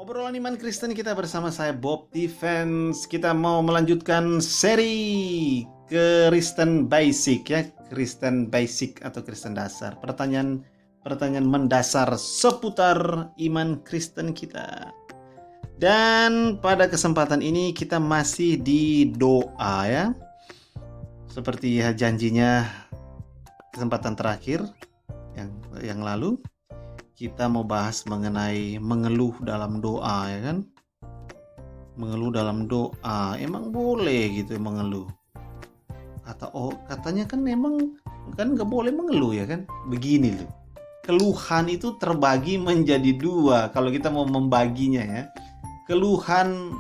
Obrolan iman Kristen kita bersama saya Bob Defense. Kita mau melanjutkan seri Kristen Basic ya, Kristen Basic atau Kristen dasar. Pertanyaan mendasar seputar iman Kristen kita. Dan pada kesempatan ini kita masih di doa ya. Seperti ya janjinya kesempatan terakhir yang lalu. Kita mau bahas mengenai mengeluh dalam doa ya kan. Mengeluh dalam doa, emang boleh gitu mengeluh? Katanya kan memang kan nggak boleh mengeluh ya kan. Begini loh, keluhan itu terbagi menjadi dua kalau kita mau membaginya ya. Keluhan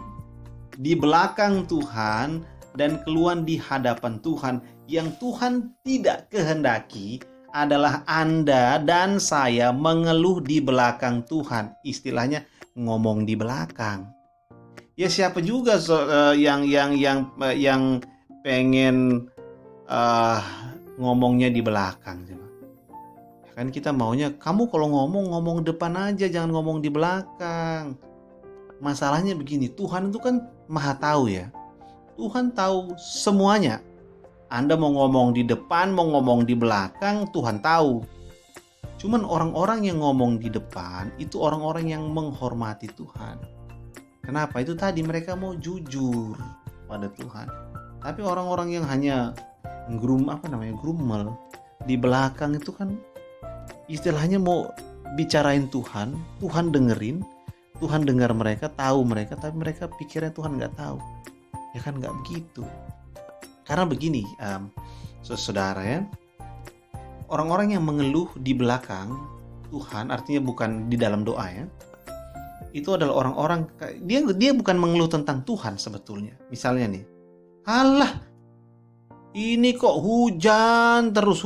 di belakang Tuhan dan keluhan di hadapan Tuhan. Yang Tuhan tidak kehendaki adalah Anda dan saya mengeluh di belakang Tuhan. Istilahnya ngomong di belakang. Ya siapa juga yang pengen ngomongnya di belakang. Kan kita maunya kamu kalau ngomong depan aja, jangan ngomong di belakang. Masalahnya begini, Tuhan itu kan maha tahu ya. Tuhan tahu semuanya. Anda mau ngomong di depan, mau ngomong di belakang, Tuhan tahu. Cuman orang-orang yang ngomong di depan itu orang-orang yang menghormati Tuhan. Kenapa? Itu tadi mereka mau jujur pada Tuhan. Tapi orang-orang yang hanya grumel di belakang itu kan istilahnya mau bicarain Tuhan, Tuhan dengerin, Tuhan dengar mereka, tahu mereka, tapi mereka pikirnya Tuhan nggak tahu. Ya kan nggak begitu. Karena begini, saudara ya, orang-orang yang mengeluh di belakang Tuhan, artinya bukan di dalam doa ya, itu adalah orang-orang, dia bukan mengeluh tentang Tuhan sebetulnya. Misalnya nih, alah ini kok hujan terus.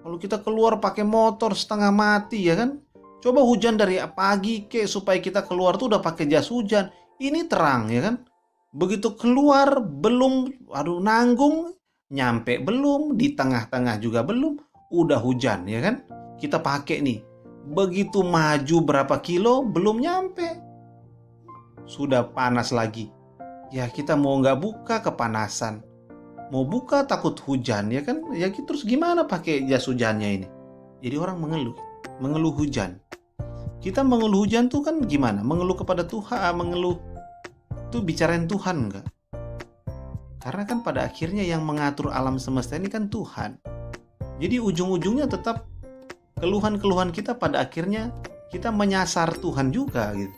Kalau kita keluar pakai motor setengah mati ya kan, coba hujan dari pagi supaya kita keluar tuh udah pakai jas hujan. Ini terang ya kan. Begitu keluar belum nanggung, nyampe belum, di tengah-tengah juga belum, udah hujan ya kan. Kita pakai nih, begitu maju berapa kilo belum nyampe, sudah panas lagi. Ya kita mau nggak buka kepanasan, mau buka takut hujan ya kan. Ya terus gimana pakai jas hujannya ini? Jadi orang mengeluh hujan. Kita mengeluh hujan tuh kan gimana? Mengeluh kepada Tuhan, mengeluh itu bicarain Tuhan enggak? Karena kan pada akhirnya yang mengatur alam semesta ini kan Tuhan. Jadi ujung-ujungnya tetap keluhan-keluhan kita pada akhirnya kita menyasar Tuhan juga gitu.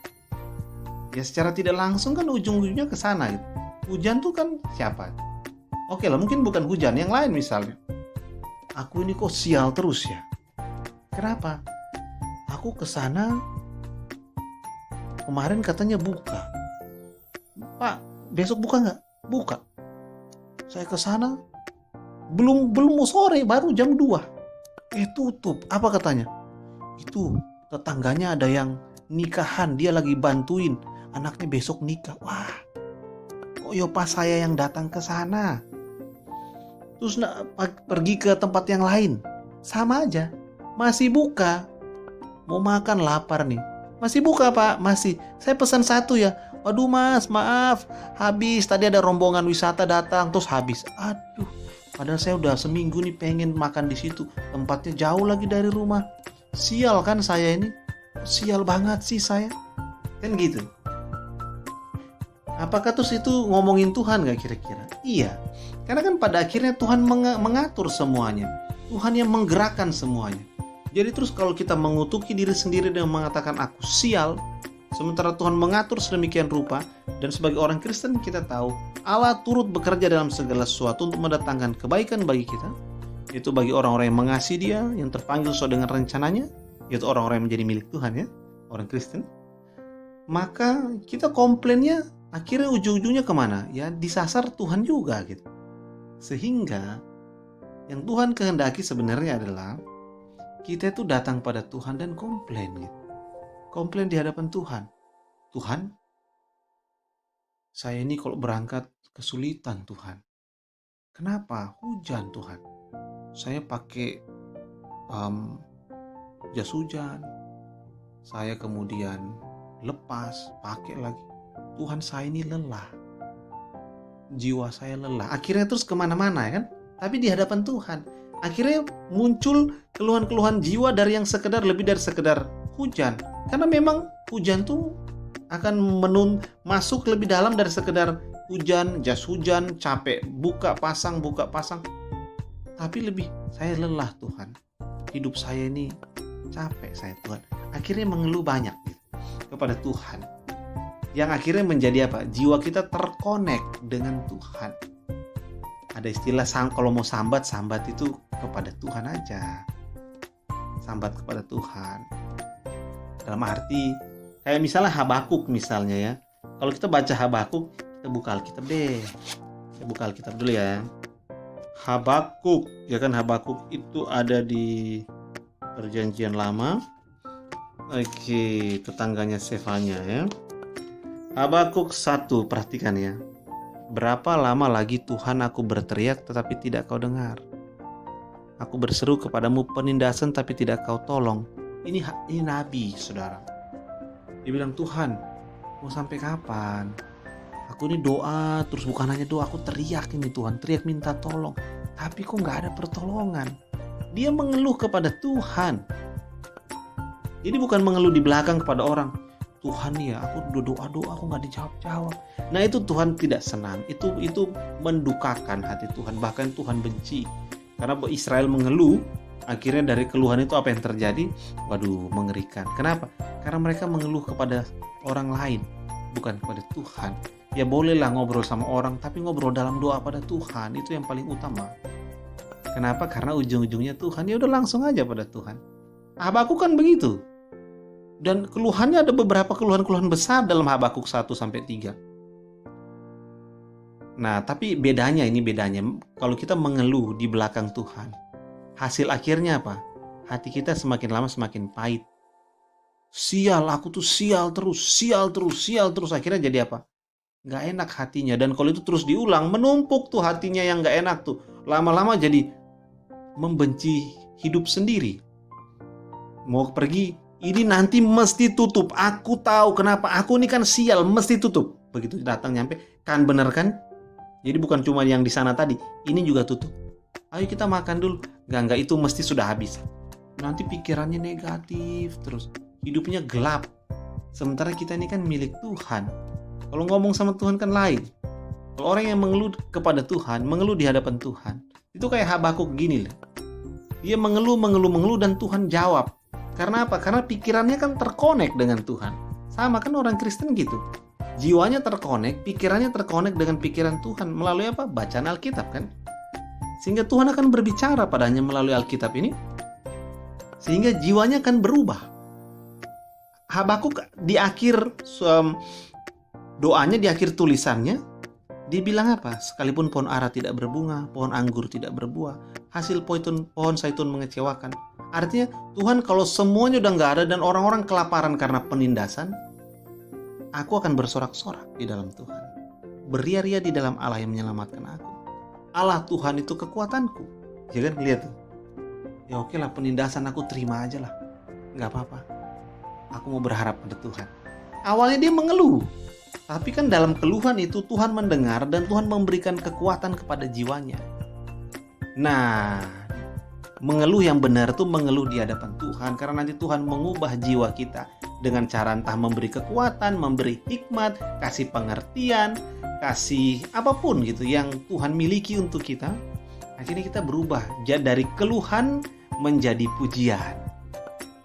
Ya secara tidak langsung kan ujung-ujungnya ke sana gitu. Hujan tuh kan siapa? Oke lah, mungkin bukan hujan, yang lain misalnya. Aku ini kok sial terus ya? Kenapa? Aku ke sana kemarin katanya buka. Pak, besok buka nggak? Buka. Saya ke sana belum mau sore, baru jam 2. Tutup. Apa katanya? Itu tetangganya ada yang nikahan, dia lagi bantuin anaknya besok nikah. Wah, kok yo pas saya yang datang ke sana. Terus pergi ke tempat yang lain, sama aja. Masih buka. Mau makan lapar nih. Masih buka Pak? Masih. Saya pesan 1 ya. Waduh Mas, maaf, habis. Tadi ada rombongan wisata datang, terus habis. Aduh, padahal saya udah seminggu nih pengen makan di situ. Tempatnya jauh lagi dari rumah. Sial kan saya ini. Sial banget sih saya. Kan gitu. Apakah terus itu ngomongin Tuhan gak kira-kira? Iya. Karena kan pada akhirnya Tuhan mengatur semuanya. Tuhan yang menggerakkan semuanya. Jadi terus kalau kita mengutuki diri sendiri dan mengatakan aku sial, sementara Tuhan mengatur sedemikian rupa, dan sebagai orang Kristen kita tahu Allah turut bekerja dalam segala sesuatu untuk mendatangkan kebaikan bagi kita, yaitu bagi orang-orang yang mengasihi Dia, yang terpanggil sesuai dengan rencananya, yaitu orang-orang yang menjadi milik Tuhan ya, orang Kristen. Maka kita komplainnya akhirnya ujung-ujungnya kemana? Ya disasar Tuhan juga gitu. Sehingga yang Tuhan kehendaki sebenarnya adalah kita itu datang pada Tuhan dan komplain gitu. Komplain di hadapan Tuhan. Tuhan, saya ini kalau berangkat kesulitan Tuhan. Kenapa? Hujan Tuhan. Saya pakai jas hujan. Saya kemudian lepas, pakai lagi. Tuhan, saya ini lelah. Jiwa saya lelah. Akhirnya terus kemana-mana ya kan? Tapi di hadapan Tuhan. Akhirnya muncul keluhan-keluhan jiwa dari yang sekedar lebih dari sekedar hujan. Karena memang hujan tuh akan masuk lebih dalam dari sekedar hujan, jas hujan, capek, buka pasang. Tapi lebih, saya lelah Tuhan. Hidup saya ini capek saya Tuhan. Akhirnya mengeluh banyak kepada Tuhan. Yang akhirnya menjadi apa? Jiwa kita terkonek dengan Tuhan. Ada istilah kalau mau sambat itu kepada Tuhan aja. Sambat kepada Tuhan. Dalam arti kayak misalnya Habakuk misalnya ya. Kalau kita baca Habakuk, kita buka Alkitab deh. Saya buka Alkitab dulu ya. Habakuk, ya kan, Habakuk itu ada di Perjanjian Lama. Oke, tetangganya Sefanya ya. Habakuk 1, perhatikan ya. Berapa lama lagi Tuhan aku berteriak tetapi tidak kau dengar. Aku berseru kepadamu penindasan tapi tidak kau tolong. Ini nabi, saudara. Dia bilang, Tuhan, mau sampai kapan? Aku ini doa, terus bukan hanya doa, aku teriak ini Tuhan, teriak minta tolong. Tapi kok gak ada pertolongan. Dia mengeluh kepada Tuhan. Jadi bukan mengeluh di belakang kepada orang. Tuhan ya, aku doa-doa aku gak dijawab-jawab. Nah itu Tuhan tidak senang. Itu mendukakan hati Tuhan. Bahkan Tuhan benci. Karena Israel mengeluh, akhirnya dari keluhan itu apa yang terjadi? Waduh, mengerikan. Kenapa? Karena mereka mengeluh kepada orang lain, bukan kepada Tuhan. Ya bolehlah ngobrol sama orang, tapi ngobrol dalam doa pada Tuhan. Itu yang paling utama. Kenapa? Karena ujung-ujungnya Tuhan. Ya udah langsung aja pada Tuhan. Habakuk kan begitu. Dan keluhannya ada beberapa keluhan-keluhan besar dalam Habakuk 1-3. Nah, tapi bedanya. Kalau kita mengeluh di belakang Tuhan, hasil akhirnya apa? Hati kita semakin lama semakin pahit. Sial, aku tuh sial terus. Akhirnya jadi apa? Gak enak hatinya. Dan kalau itu terus diulang, menumpuk tuh hatinya yang gak enak tuh. Lama-lama jadi membenci hidup sendiri. Mau pergi, ini nanti mesti tutup. Aku tahu kenapa. Aku ini kan sial, mesti tutup. Begitu datang nyampe, kan bener kan? Jadi bukan cuma yang di sana tadi, ini juga tutup. Ayo kita makan dulu. Enggak, itu mesti sudah habis. Nanti pikirannya negatif terus. Hidupnya gelap. Sementara kita ini kan milik Tuhan. Kalau ngomong sama Tuhan kan lain. Kalau orang yang mengeluh kepada Tuhan, mengeluh di hadapan Tuhan, itu kayak Habakuk gini lah. Dia mengeluh dan Tuhan jawab. Karena apa? Karena pikirannya kan terkonek dengan Tuhan. Sama kan orang Kristen gitu. Jiwanya terkonek, pikirannya terkonek dengan pikiran Tuhan. Melalui apa? Bacaan Alkitab kan. Sehingga Tuhan akan berbicara padanya melalui Alkitab ini. Sehingga jiwanya akan berubah. Habakuk di akhir doanya, di akhir tulisannya, dia bilang apa? Sekalipun pohon ara tidak berbunga, pohon anggur tidak berbuah, hasil pohon zaitun mengecewakan. Artinya Tuhan kalau semuanya udah gak ada dan orang-orang kelaparan karena penindasan, aku akan bersorak-sorak di dalam Tuhan. Beria-ria di dalam Allah yang menyelamatkan aku. Allah Tuhan itu kekuatanku. Ya kan, lihat tuh. Ya oke lah, penindasan aku terima aja lah. Gak apa-apa. Aku mau berharap pada Tuhan. Awalnya dia mengeluh. Tapi kan dalam keluhan itu Tuhan mendengar dan Tuhan memberikan kekuatan kepada jiwanya. Nah, mengeluh yang benar itu mengeluh di hadapan Tuhan. Karena nanti Tuhan mengubah jiwa kita dengan cara entah memberi kekuatan, memberi hikmat, kasih pengertian, kasih apapun gitu yang Tuhan miliki untuk kita. Akhirnya kita berubah dari keluhan menjadi pujian.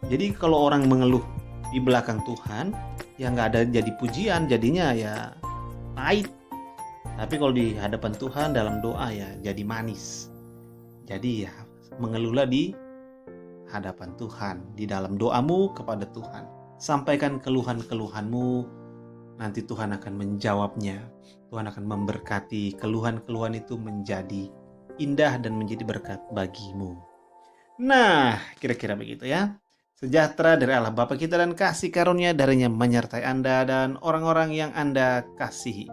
Jadi kalau orang mengeluh di belakang Tuhan, ya nggak ada jadi pujian, jadinya ya pahit. Tapi kalau di hadapan Tuhan dalam doa ya jadi manis. Jadi ya mengeluhlah di hadapan Tuhan, di dalam doamu kepada Tuhan. Sampaikan keluhan-keluhanmu, nanti Tuhan akan menjawabnya. Tuhan akan memberkati keluhan-keluhan itu menjadi indah dan menjadi berkat bagimu. Nah, kira-kira begitu ya. Sejahtera dari Allah Bapa kita dan kasih karunia darinya menyertai Anda dan orang-orang yang Anda kasihi.